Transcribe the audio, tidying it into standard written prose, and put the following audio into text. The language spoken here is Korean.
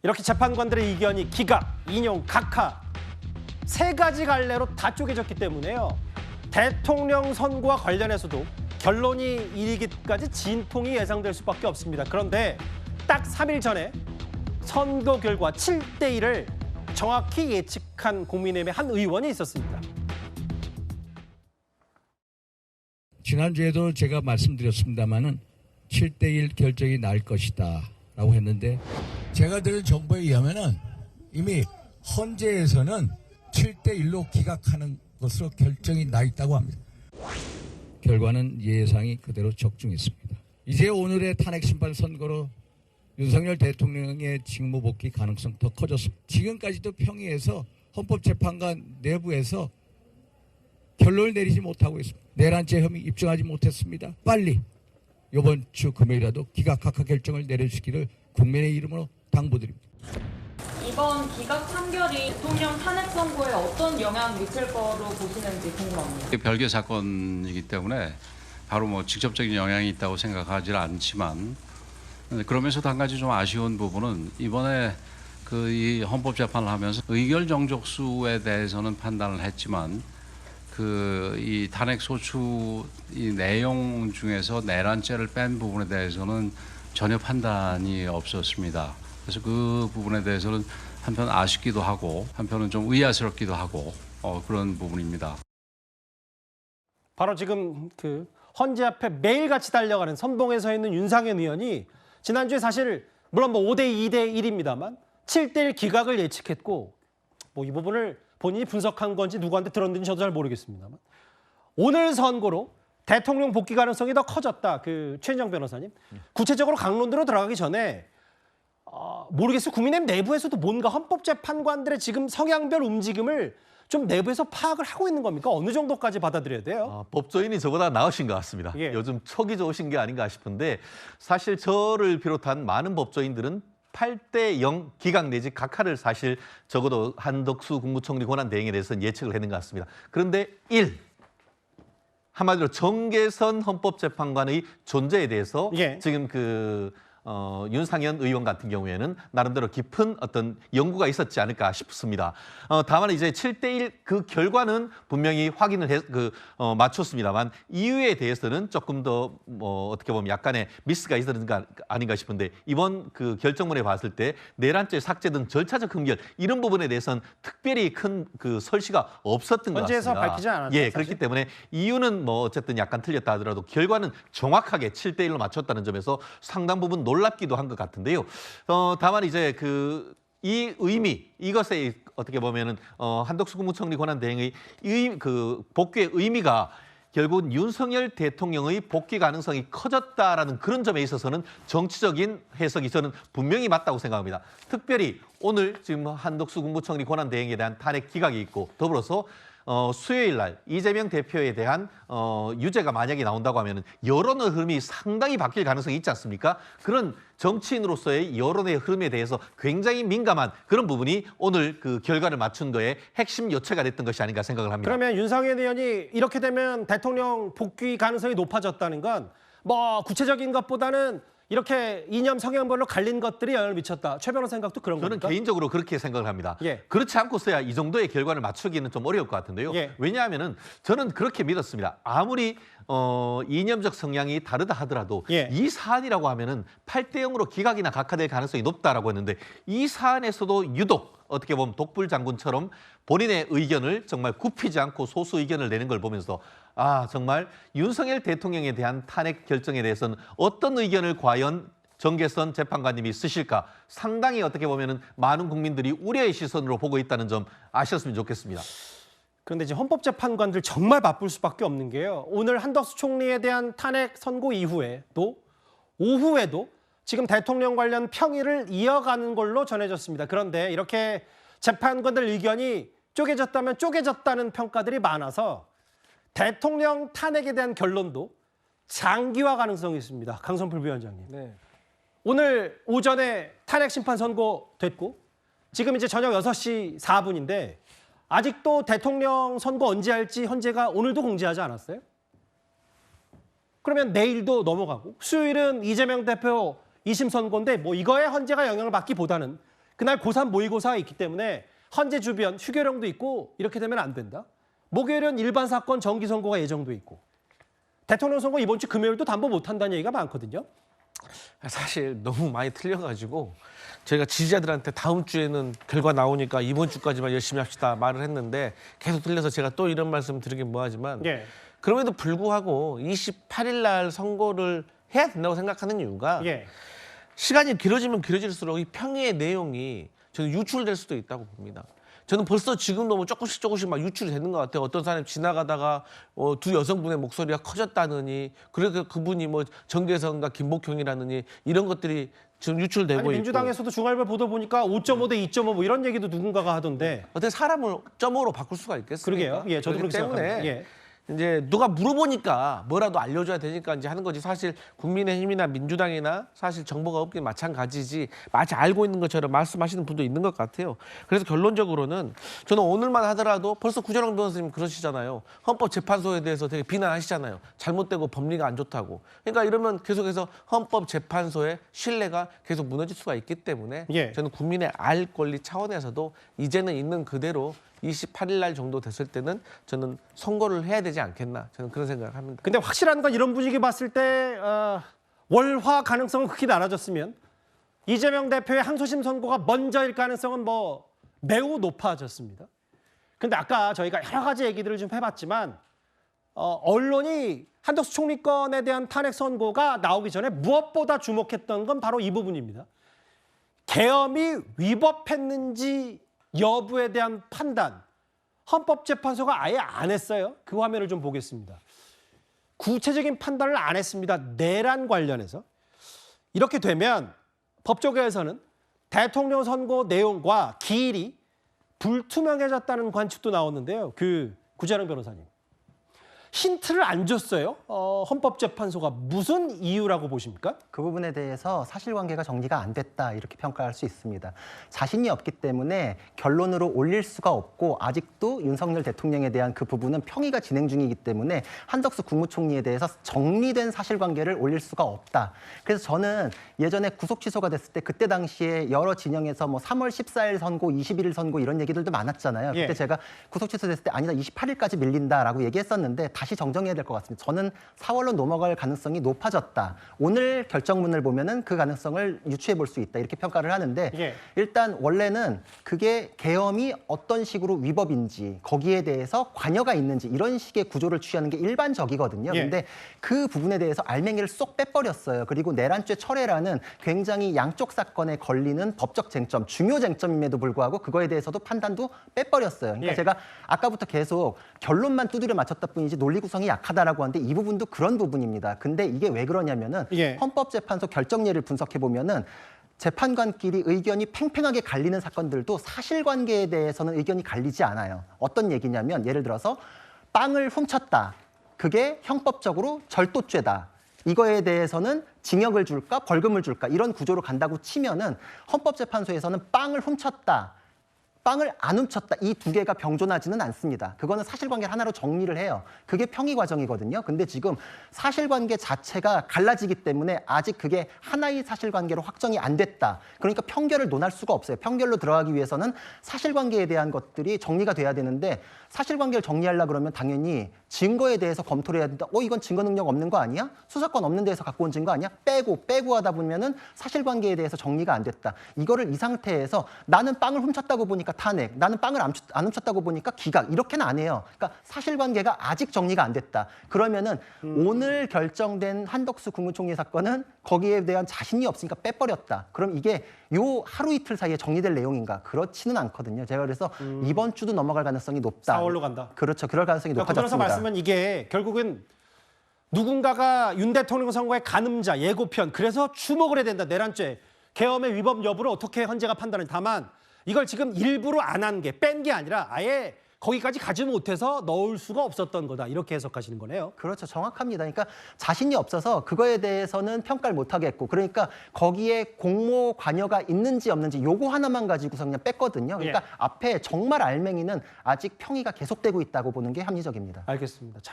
이렇게 재판관들의 이견이 기각, 인용, 각하 세 가지 갈래로 다 쪼개졌기 때문에요. 대통령 선거와 관련해서도 결론이 이르기까지 진통이 예상될 수밖에 없습니다. 그런데 딱 3일 전에 선거 결과 7대1을 정확히 예측한 국민의힘의 한 의원이 있었습니다. 지난주에도 제가 말씀드렸습니다마는 7대1 결정이 날 것이다 라고 했는데 제가 들은 정보에 의하면은 이미 헌재에서는 7대1로 기각하는 것으로 결정이 나 있다고 합니다. 결과는 예상이 그대로 적중했습니다. 이제 오늘의 탄핵심판 선거로 윤석열 대통령의 직무 복귀 가능성 더 커졌습니다. 지금까지도 평의에서 헌법재판관 내부에서 결론을 내리지 못하고 있습니다. 내란죄 혐의 입증하지 못했습니다. 빨리 이번 주 금요일이라도 기각 각하 결정을 내려주시기를 국민의 이름으로 당부드립니다. 이번 기각 판결이 대통령 탄핵 선고에 어떤 영향을 미칠 거로 보시는지 궁금합니다. 별개 사건이기 때문에 바로 뭐 직접적인 영향이 있다고 생각하지는 않지만 그러면서도 한 가지 좀 아쉬운 부분은 이번에 이 헌법 재판을 하면서 의결 정족수에 대해서는 판단을 했지만 이 탄핵 소추 이 내용 중에서 내란죄를 뺀 부분에 대해서는 전혀 판단이 없었습니다. 그래서 그 부분에 대해서는 한편 아쉽기도 하고 한편은 좀 의아스럽기도 하고 그런 부분입니다. 바로 지금 헌재 앞에 매일같이 달려가는 선봉에 서 있는 윤상현 의원이 지난주에 사실 물론 5대2, 2대1입니다만 7대1 기각을 예측했고 이 부분을 본인이 분석한 건지 누구한테 들었는지 저도 잘 모르겠습니다만 오늘 선고로 대통령 복귀 가능성이 더 커졌다. 최은정 변호사님. 구체적으로 강론으로 들어가기 전에 모르겠어요. 국민의힘 내부에서도 뭔가 헌법재판관들의 지금 성향별 움직임을 좀 내부에서 파악을 하고 있는 겁니까? 어느 정도까지 받아들여야 돼요? 법조인이 저보다 나으신 것 같습니다. 예. 요즘 촉이 좋으신 게 아닌가 싶은데 사실 저를 비롯한 많은 법조인들은 8대0 기각 내지 각하를 사실 적어도 한덕수 국무총리 권한대행에 대해서는 예측을 했는 것 같습니다. 그런데 한마디로 정계선 헌법재판관의 존재에 대해서 예. 지금 윤상현 의원 같은 경우에는 나름대로 깊은 어떤 연구가 있었지 않을까 싶습니다. 다만 이제 7대1 그 결과는 분명히 확인을 맞췄습니다만 이유에 대해서는 조금 더 어떻게 보면 약간의 미스가 있었는 거 아닌가 싶은데 이번 결정문에 봤을 때 내란죄 삭제 등 절차적 흠결 이런 부분에 대해서는 특별히 큰 설시가 없었던 것 같습니다. 헌재에서 밝히지 않았죠. 예, 그렇기 때문에 이유는 어쨌든 약간 틀렸다 하더라도 결과는 정확하게 7대1로 맞췄다는 점에서 상당 부분 놀랍기도 한 것 같은데요. 다만 이제 이 의미, 이것에 어떻게 보면은 한덕수 국무총리 권한대행의 복귀의 의미가 결국은 윤석열 대통령의 복귀 가능성이 커졌다라는 그런 점에 있어서는 정치적인 해석이 저는 분명히 맞다고 생각합니다. 특별히 오늘 지금 한덕수 국무총리 권한대행에 대한 탄핵 기각이 있고 더불어서 수요일 날 이재명 대표에 대한 유죄가 만약에 나온다고 하면 여론의 흐름이 상당히 바뀔 가능성이 있지 않습니까? 그런 정치인으로서의 여론의 흐름에 대해서 굉장히 민감한 그런 부분이 오늘 결과를 맞춘 거에 핵심 요체가 됐던 것이 아닌가 생각을 합니다. 그러면 윤상현 의원이 이렇게 되면 대통령 복귀 가능성이 높아졌다는 건 구체적인 것보다는 이렇게 이념 성향별로 갈린 것들이 영향을 미쳤다. 최 변호사 생각도 그런 저는 겁니까? 개인적으로 그렇게 생각을 합니다. 예. 그렇지 않고서야 이 정도의 결과를 맞추기는 좀 어려울 것 같은데요. 예. 왜냐하면은 저는 그렇게 믿었습니다. 아무리 이념적 성향이 다르다 하더라도 예. 이 사안이라고 하면은 8대0으로 기각이나 각하될 가능성이 높다라고 했는데 이 사안에서도 유독 어떻게 보면 독불 장군처럼 본인의 의견을 정말 굽히지 않고 소수 의견을 내는 걸 보면서 정말 윤석열 대통령에 대한 탄핵 결정에 대해서는 어떤 의견을 과연 정계선 재판관님이 쓰실까 상당히 어떻게 보면은 많은 국민들이 우려의 시선으로 보고 있다는 점 아셨으면 좋겠습니다. 그런데 이제 헌법재판관들 정말 바쁠 수밖에 없는 게요. 오늘 한덕수 총리에 대한 탄핵 선고 이후에도 오후에도 지금 대통령 관련 평의를 이어가는 걸로 전해졌습니다. 그런데 이렇게 재판관들 의견이 쪼개졌다면 쪼개졌다는 평가들이 많아서 대통령 탄핵에 대한 결론도 장기화 가능성이 있습니다. 강성필 부위원장님. 네. 오늘 오전에 탄핵 심판 선고됐고 지금 이제 저녁 6시 4분인데 아직도 대통령 선거 언제 할지 헌재가 오늘도 공지하지 않았어요? 그러면 내일도 넘어가고 수요일은 이재명 대표 2심 선고인데 이거에 헌재가 영향을 받기보다는 그날 고3 모의고사가 있기 때문에 헌재 주변 휴교령도 있고 이렇게 되면 안 된다. 목요일은 일반 사건 정기 선고가 예정돼 있고 대통령 선거 이번 주 금요일도 담보 못 한다는 얘기가 많거든요. 사실 너무 많이 틀려가지고 저희가 지지자들한테 다음 주에는 결과 나오니까 이번 주까지만 열심히 합시다 말을 했는데 계속 틀려서 제가 또 이런 말씀 드리긴 뭐하지만 예. 그럼에도 불구하고 28일 날 선고를 해야 된다고 생각하는 이유가 예. 시간이 길어지면 길어질수록 이 평의의 내용이 저는 유출될 수도 있다고 봅니다. 저는 벌써 지금도 뭐 조금씩 막 유출이 되는 것 같아요. 어떤 사람이 지나가다가 두 여성분의 목소리가 커졌다느니, 그래서 그분이 뭐 정계성과 김복형이라느니 이런 것들이 지금 유출되고 아니, 있고. 민주당에서도 중앙일보 보도 보니까 5.5 대 2.5 뭐 이런 얘기도 누군가가 하던데. 어떻게 사람을 점으로 바꿀 수가 있겠습니까? 그러게요. 예, 저도 그렇기 그렇게 때문에 생각합니다. 예. 이제 누가 물어보니까 뭐라도 알려줘야 되니까 이제 하는 거지. 사실 국민의힘이나 민주당이나 사실 정보가 없긴 마찬가지지 마치 알고 있는 것처럼 말씀하시는 분도 있는 것 같아요. 그래서 결론적으로는 저는 오늘만 하더라도 벌써 구정영 변호사님 그러시잖아요. 헌법재판소에 대해서 되게 비난하시잖아요. 잘못되고 법리가 안 좋다고. 그러니까 이러면 계속해서 헌법재판소의 신뢰가 계속 무너질 수가 있기 때문에 예. 저는 국민의 알 권리 차원에서도 이제는 있는 그대로 28일 날 정도 됐을 때는 저는 선고를 해야 되지 않겠나 저는 그런 생각을 합니다. 근데 확실한 건 이런 분위기 봤을 때 월화 가능성은 극히 낮아졌으면 이재명 대표의 항소심 선고가 먼저일 가능성은 뭐 매우 높아졌습니다. 근데 아까 저희가 여러 가지 얘기들을 좀 해봤지만 언론이 한덕수 총리 건에 대한 탄핵 선고가 나오기 전에 무엇보다 주목했던 건 바로 이 부분입니다. 계엄이 위법했는지 여부에 대한 판단, 헌법재판소가 아예 안 했어요. 그 화면을 좀 보겠습니다. 구체적인 판단을 안 했습니다. 내란 관련해서. 이렇게 되면 법조계에서는 대통령 선고 내용과 기일이 불투명해졌다는 관측도 나오는데요. 구재영 변호사님. 힌트를 안 줬어요. 헌법재판소가 무슨 이유라고 보십니까? 그 부분에 대해서 사실관계가 정리가 안 됐다 이렇게 평가할 수 있습니다. 자신이 없기 때문에 결론으로 올릴 수가 없고 아직도 윤석열 대통령에 대한 그 부분은 평의가 진행 중이기 때문에 한덕수 국무총리에 대해서 정리된 사실관계를 올릴 수가 없다. 그래서 저는 예전에 구속 취소가 됐을 때 그때 당시에 여러 진영에서 뭐 3월 14일 선고, 21일 선고 이런 얘기들도 많았잖아요. 그때 예. 제가 구속 취소됐을 때 아니다 28일까지 밀린다라고 얘기했었는데 다시 정정해야 될 것 같습니다. 저는 4월로 넘어갈 가능성이 높아졌다. 오늘 결정문을 보면은 그 가능성을 유추해 볼 수 있다. 이렇게 평가를 하는데 예. 일단 원래는 그게 계엄이 어떤 식으로 위법인지 거기에 대해서 관여가 있는지 이런 식의 구조를 취하는 게 일반적이거든요. 예. 근데 그 부분에 대해서 알맹이를 쏙 빼버렸어요. 그리고 내란죄 철회라는 굉장히 양쪽 사건에 걸리는 법적 쟁점, 중요 쟁점임에도 불구하고 그거에 대해서도 판단도 빼버렸어요. 그러니까 예. 제가 아까부터 계속 결론만 두드려 맞췄다 뿐이지 논리 구성이 약하다라고 하는데 이 부분도 그런 부분입니다. 근데 이게 왜 그러냐면은 예. 헌법재판소 결정례를 분석해 보면은 재판관끼리 의견이 팽팽하게 갈리는 사건들도 사실관계에 대해서는 의견이 갈리지 않아요. 어떤 얘기냐면 예를 들어서 빵을 훔쳤다. 그게 형법적으로 절도죄다. 이거에 대해서는 징역을 줄까 벌금을 줄까 이런 구조로 간다고 치면은 헌법재판소에서는 빵을 훔쳤다. 빵을 안 훔쳤다. 이 두 개가 병존하지는 않습니다. 그거는 사실관계를 하나로 정리를 해요. 그게 평의 과정이거든요. 근데 지금 사실관계 자체가 갈라지기 때문에 아직 그게 하나의 사실관계로 확정이 안 됐다. 그러니까 평결을 논할 수가 없어요. 평결로 들어가기 위해서는 사실관계에 대한 것들이 정리가 돼야 되는데 사실관계를 정리하려고 그러면 당연히 증거에 대해서 검토를 해야 된다. 이건 증거 능력 없는 거 아니야? 수사권 없는 데서 갖고 온 증거 아니야? 빼고 하다 보면은 사실관계에 대해서 정리가 안 됐다. 이거를 이 상태에서 나는 빵을 훔쳤다고 보니까 탄핵, 나는 빵을 안 훔쳤다고 보니까 기각 이렇게는 안 해요. 그러니까 사실관계가 아직 정리가 안 됐다. 그러면은 오늘 결정된 한덕수 국무총리 사건은 거기에 대한 자신이 없으니까 빼버렸다. 그럼 이게 요 하루 이틀 사이에 정리될 내용인가? 그렇지는 않거든요. 제가 그래서 이번 주도 넘어갈 가능성이 높다. 4월로 간다. 그렇죠. 그럴 가능성이 그러니까 구 변호사 높아졌습니다. 말씀은 이게 결국은 누군가가 윤 대통령 선거의 가늠자, 예고편, 그래서 주목을 해야 된다. 내란죄, 계엄의 위법 여부를 어떻게 헌재가 판단을. 다만 이걸 지금 일부러 안 한 게, 뺀 게 아니라 아예 거기까지 가지 못해서 넣을 수가 없었던 거다. 이렇게 해석하시는 거네요. 그렇죠. 정확합니다. 그러니까 자신이 없어서 그거에 대해서는 평가를 못 하겠고 그러니까 거기에 공모 관여가 있는지 없는지 요거 하나만 가지고서 그냥 뺐거든요. 그러니까 예. 앞에 정말 알맹이는 아직 평의가 계속되고 있다고 보는 게 합리적입니다. 알겠습니다.